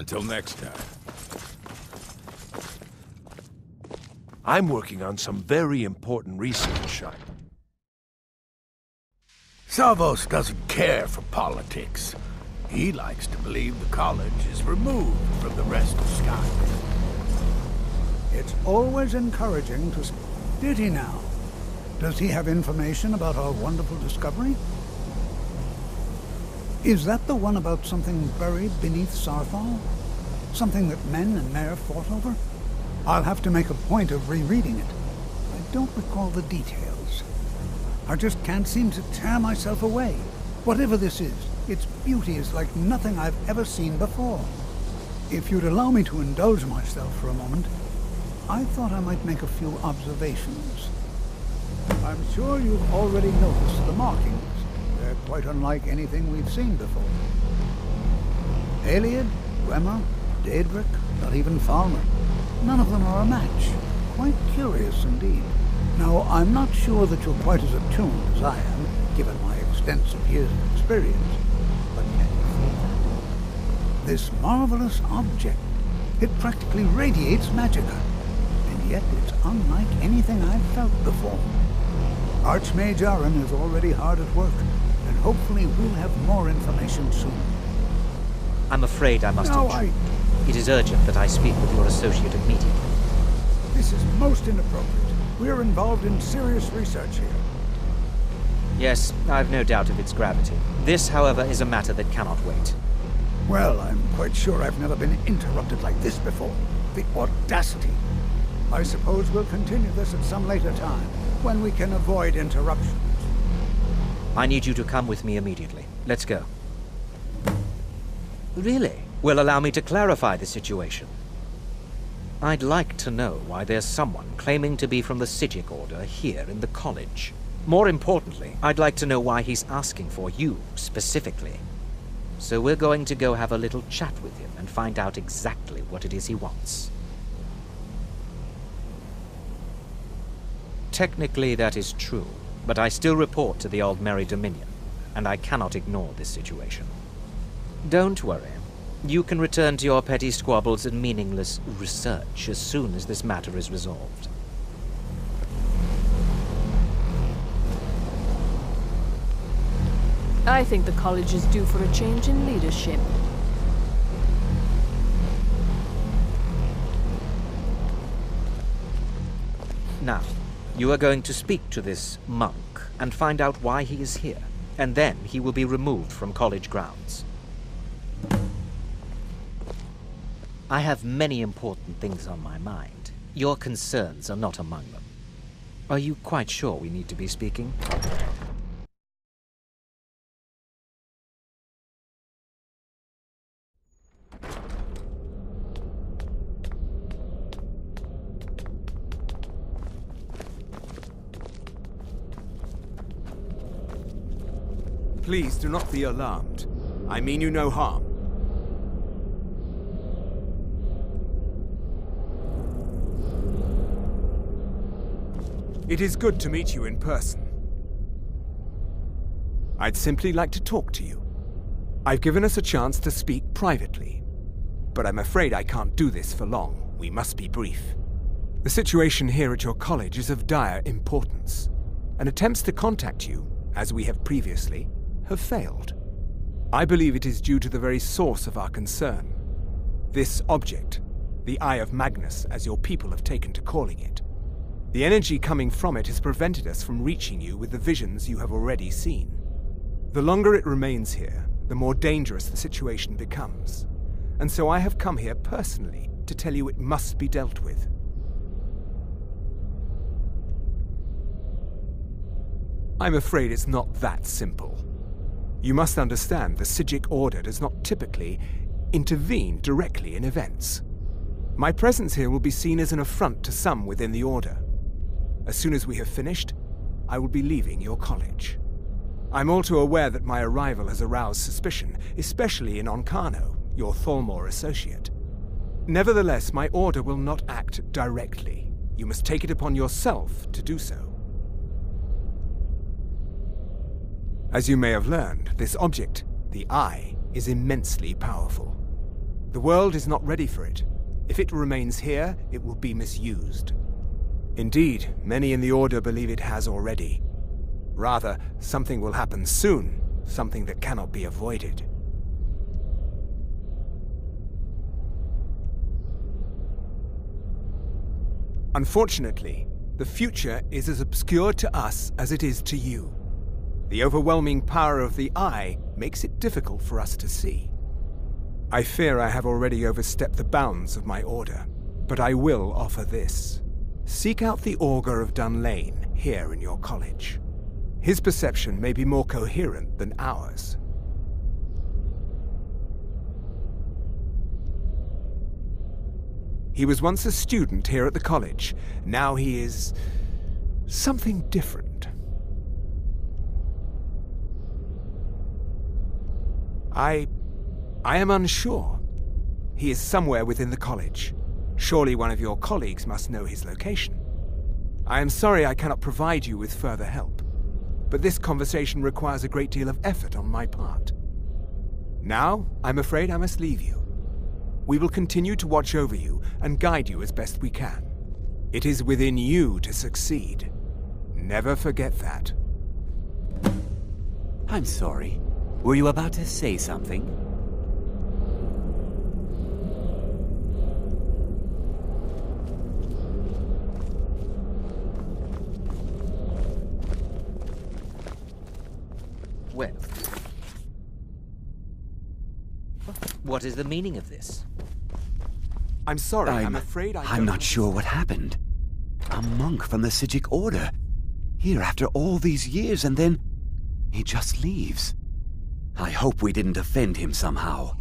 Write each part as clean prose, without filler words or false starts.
Until next time. I'm working on some very important research. Savos doesn't care for politics. He likes to believe the college is removed from the rest of Skyrim. It's always encouraging to... Did he now? Does he have information about our wonderful discovery? Is that the one about something buried beneath Sarthal? Something that men and Mare fought over? I'll have to make a point of rereading it. I don't recall the details. I just can't seem to tear myself away. Whatever this is, its beauty is like nothing I've ever seen before. If you'd allow me to indulge myself for a moment, I thought I might make a few observations. I'm sure you've already noticed the markings. They're quite unlike anything we've seen before. Aliad, Dwemer, Daedric, not even Falmer. None of them are a match. Quite curious indeed. Now, I'm not sure that you're quite as attuned as I am, given my extensive years of experience. But can you feel that? This marvelous object, it practically radiates magicka. And yet it's unlike anything I've felt before. Archmage Aaron is already hard at work, and hopefully we'll have more information soon. I'm afraid I must intrude. It is urgent that I speak with your associate immediately. This is most inappropriate. We're involved in serious research here. Yes, I've no doubt of its gravity. This, however, is a matter that cannot wait. Well, I'm quite sure I've never been interrupted like this before. The audacity. I suppose we'll continue this at some later time, when we can avoid interruptions. I need you to come with me immediately. Let's go. Really? Well, allow me to clarify the situation. I'd like to know why there's someone claiming to be from the Psijic Order here in the college. More importantly, I'd like to know why he's asking for you, specifically. So we're going to go have a little chat with him and find out exactly what it is he wants. Technically, that is true, but I still report to the Aldmeri Dominion, and I cannot ignore this situation. Don't worry. You can return to your petty squabbles and meaningless research as soon as this matter is resolved. I think the college is due for a change in leadership. Now, you are going to speak to this monk and find out why he is here, and then he will be removed from college grounds. I have many important things on my mind. Your concerns are not among them. Are you quite sure we need to be speaking? Please do not be alarmed. I mean you no harm. It is good to meet you in person. I'd simply like to talk to you. I've given us a chance to speak privately, but I'm afraid I can't do this for long. We must be brief. The situation here at your college is of dire importance, and attempts to contact you, as we have previously, have failed. I believe it is due to the very source of our concern. This object, the Eye of Magnus, as your people have taken to calling it. The energy coming from it has prevented us from reaching you with the visions you have already seen. The longer it remains here, the more dangerous the situation becomes. And so I have come here personally to tell you it must be dealt with. I'm afraid it's not that simple. You must understand the Psijic Order does not typically intervene directly in events. My presence here will be seen as an affront to some within the Order. As soon as we have finished, I will be leaving your college. I'm all too aware that my arrival has aroused suspicion, especially in Onkano, your Thalmor associate. Nevertheless, my order will not act directly. You must take it upon yourself to do so. As you may have learned, this object, the Eye, is immensely powerful. The world is not ready for it. If it remains here, it will be misused. Indeed, many in the Order believe it has already. Rather, something will happen soon, something that cannot be avoided. Unfortunately, the future is as obscure to us as it is to you. The overwhelming power of the Eye makes it difficult for us to see. I fear I have already overstepped the bounds of my order, but I will offer this. Seek out the Augur of Dunlain here in your college. His perception may be more coherent than ours. He was once a student here at the college. Now he is something different. I am unsure. He is somewhere within the college. Surely one of your colleagues must know his location. I am sorry I cannot provide you with further help, but this conversation requires a great deal of effort on my part. Now, I'm afraid I must leave you. We will continue to watch over you and guide you as best we can. It is within you to succeed. Never forget that. I'm sorry. Were you about to say something? Well, what is the meaning of this? I'm sorry, I'm afraid I'm not sure what happened. A monk from the Psijic Order. Here after all these years, and then he just leaves. I hope we didn't offend him somehow.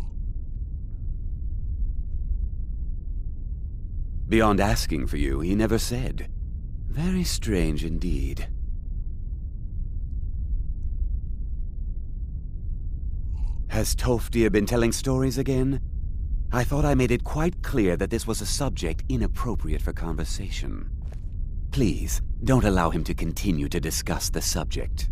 Beyond asking for you, he never said. Very strange indeed. Has Tofdir been telling stories again? I thought I made it quite clear that this was a subject inappropriate for conversation. Please, don't allow him to continue to discuss the subject.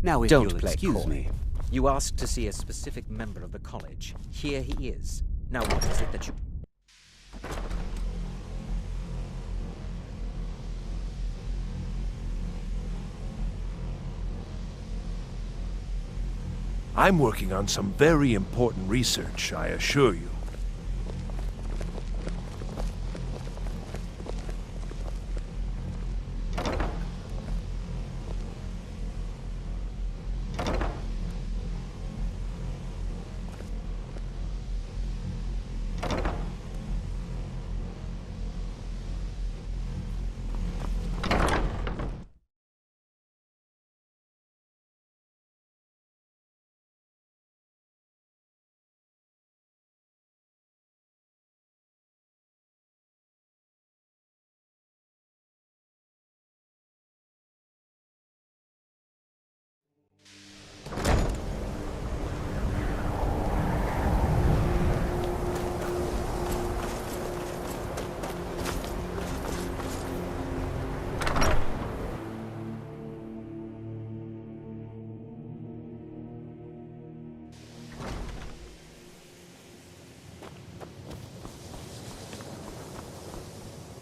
Now, if Don't you'll play excuse coy. me. You asked to see a specific member of the college. Here he is. Now what is it that you... I'm working on some very important research, I assure you.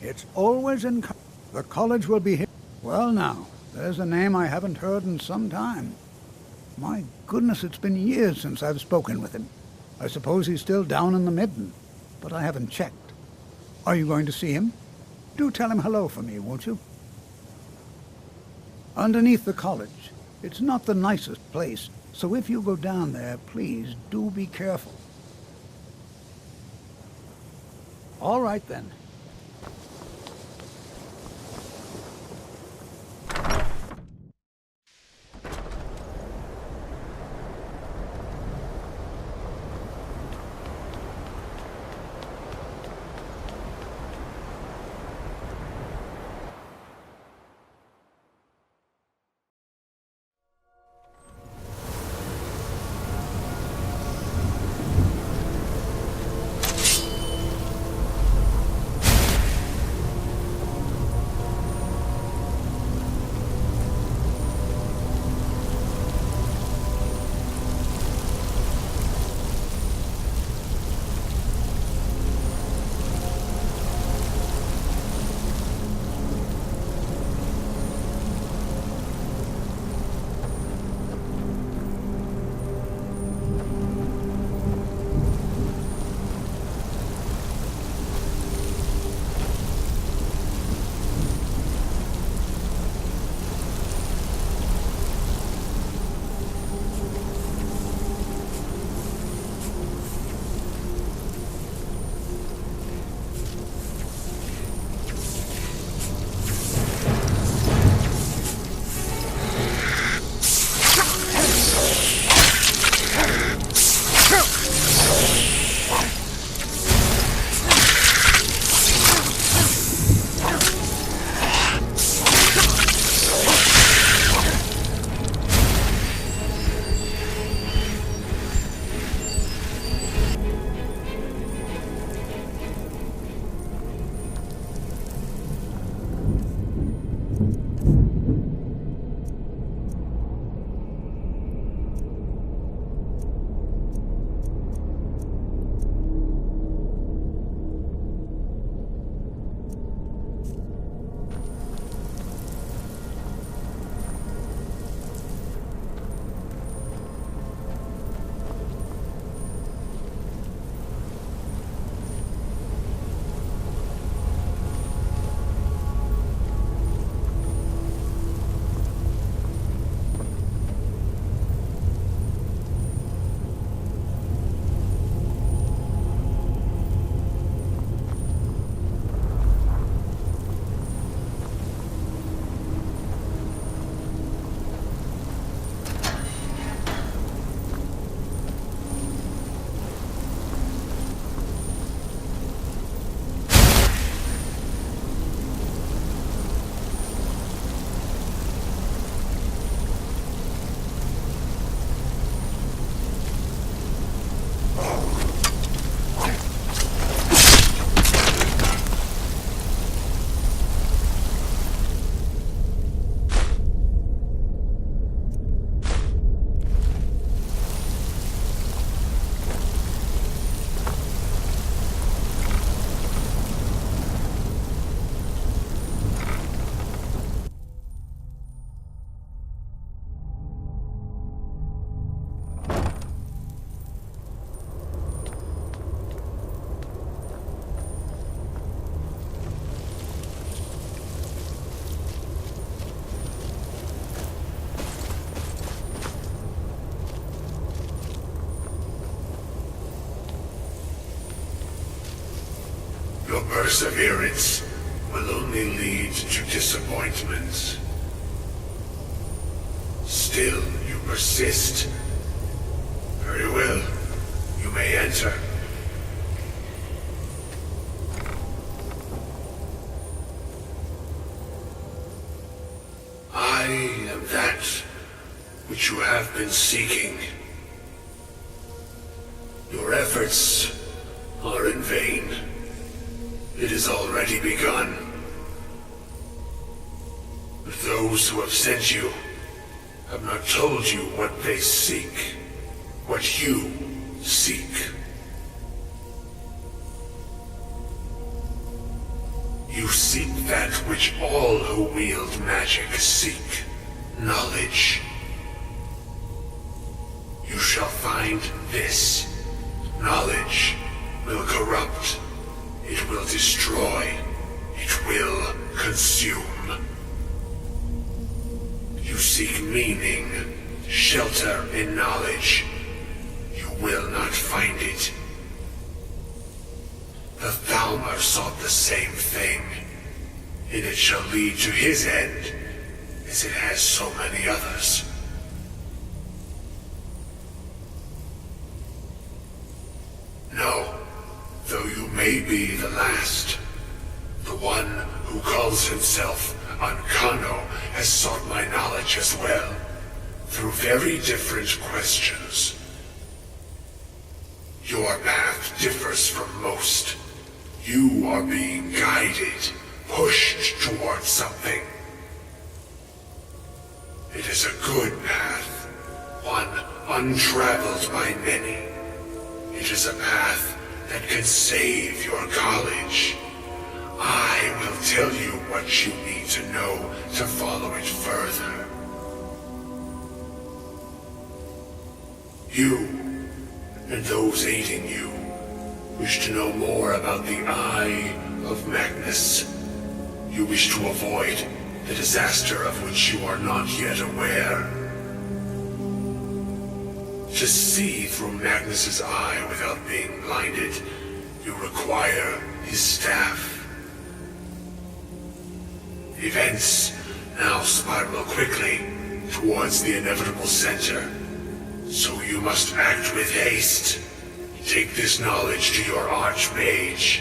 It's always in... The college will be here. Well now, there's a name I haven't heard in some time. My goodness, it's been years since I've spoken with him. I suppose he's still down in the Midden, but I haven't checked. Are you going to see him? Do tell him hello for me, won't you? Underneath the college. It's not the nicest place, so if you go down there, please do be careful. All right then. Your perseverance will only lead to disappointments. Still, you persist. Very well. You may enter. I am that which you have been seeking. Your efforts are in vain. It has already begun. But those who have sent you have not told you what they seek, what you seek. You seek that which all who wield magic seek, knowledge. You shall find this. Knowledge will corrupt. It will destroy. It will consume. You seek meaning, shelter in knowledge. You will not find it. The Thalmor sought the same thing, and it shall lead to his end, as it has so many others. No, though you may be the last, the one who calls himself Ancano has sought my knowledge as well, through very different questions. Your path differs from most. You are being guided, pushed towards something. It is a good path, one untraveled by many. It is a path that can save your college. I will tell you what you need to know to follow it further. You, and those aiding you, wish to know more about the Eye of Magnus. You wish to avoid the disaster of which you are not yet aware. To see through Magnus's eye without being blinded, you require his staff. Events now spiral quickly towards the inevitable center, so you must act with haste. Take this knowledge to your Archmage.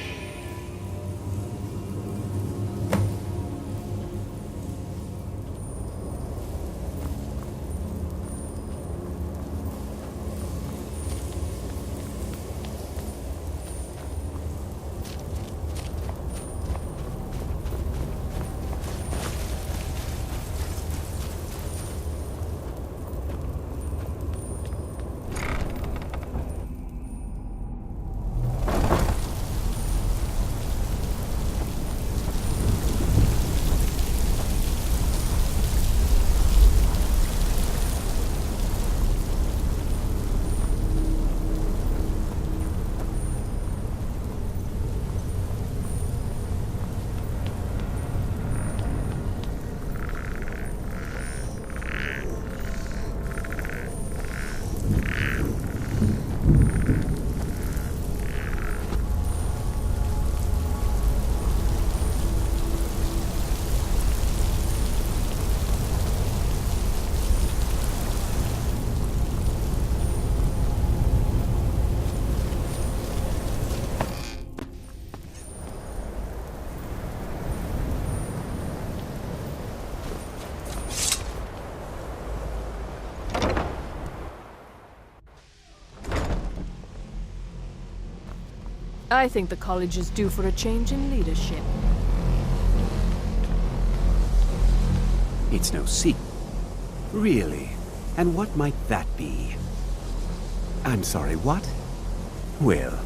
I think the college is due for a change in leadership. It's no secret. Really? And what might that be? I'm sorry, what? Well,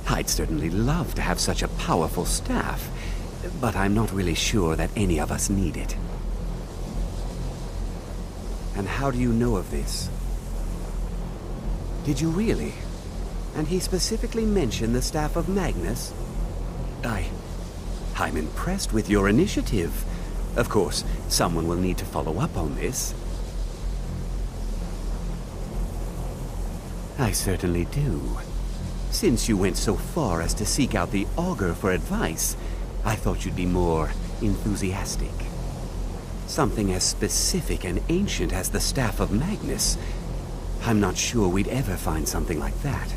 I'd certainly love to have such a powerful staff, but I'm not really sure that any of us need it. And how do you know of this? Did you really? And he specifically mentioned the staff of Magnus? I'm impressed with your initiative. Of course, someone will need to follow up on this. I certainly do. Since you went so far as to seek out the Augur for advice, I thought you'd be more enthusiastic. Something as specific and ancient as the Staff of Magnus. I'm not sure we'd ever find something like that.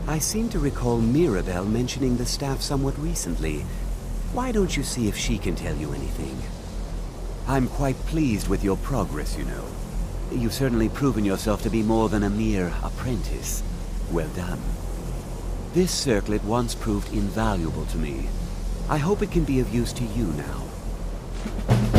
I seem to recall Mirabelle mentioning the staff somewhat recently. Why don't you see if she can tell you anything? I'm quite pleased with your progress, you know. You've certainly proven yourself to be more than a mere apprentice. Well done. This circlet once proved invaluable to me. I hope it can be of use to you now.